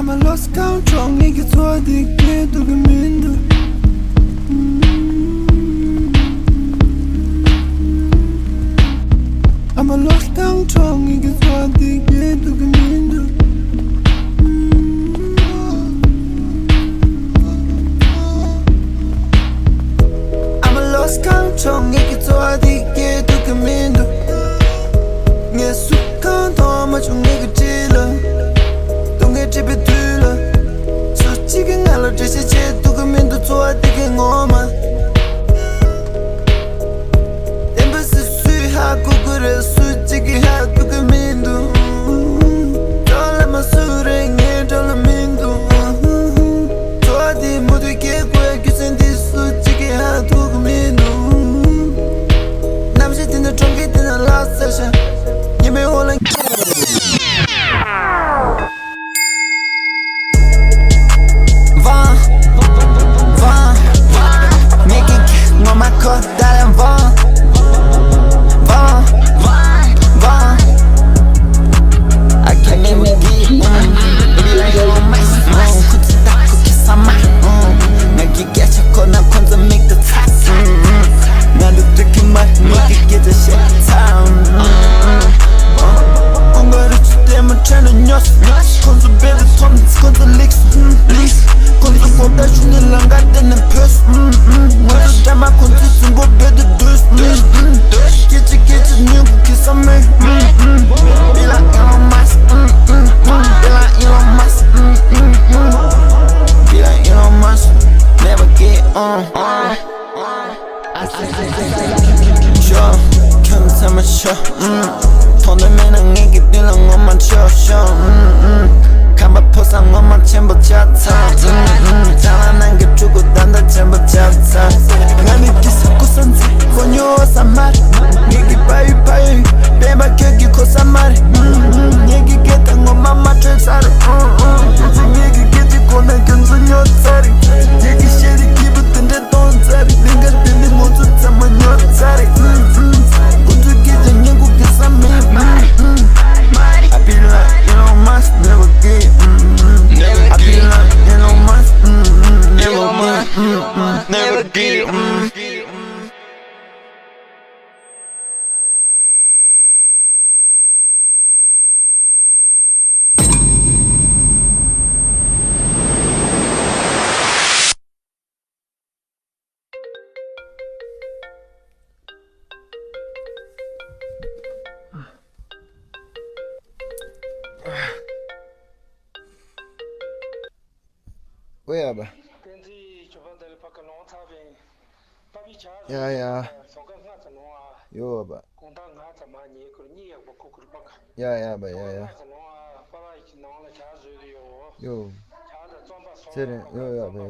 I'm a lost count, wrong niggas what they get to the window. I'm a lost count, wrong niggas what they get to the window. I'm a lost count, wrong niggas what they get to the window. Yes, you can't how much nigga chillin'. 집에 들러 솔직히 날로 제시제 두고면도 좋아 되게 ngoma 엠버스 수하고 그래 솔직히 하두고면도 돌아마 수랭해 돌아면도 좋아디 모두 개고야 규센디 솔직히 하두고면도 남시 뛰는 종기 뛰는 last session 예매 올라 다른 I can't name it deep Baby like you on my side 굳이 딱 그렇게 삼아 날 기게 찾고 난 혼자 make the task 나도 그렇게 말 내게 저 shit time 뭔가를 줄 때만 채는 녀석 건수 배드 톰 건수 릭스 건수보다 슈닐랑 같은 표스 먼저 담아 건수 승부 배드 두스 깨지 누구 kiss on me Be like Elon Musk Be like Elon Musk Be like Elon Musk Never get on Sure can't tell me sure 돈을 매는 얘기 빌랑 엄만 쳐 간바 포상 엄만 전부 잡타 잘하는 게 주고 단다 전부 잡타 나는 기습고 선지 권유어서 말 얘기 바위 빼봐 격이 고산 말이 얘기 개당 엄만 맞출 살이 얘기 개지고 난 경선 여자리 얘기 쉐리 기부던데 돈자리 내가 빌리 모두 잠만 여자리 우주 기전 영국 계산 미 I be like Elon Musk never get I be like Elon Musk never get Where ba? Yeah. Yo ba. Yeah ba. Yo. Yo ba.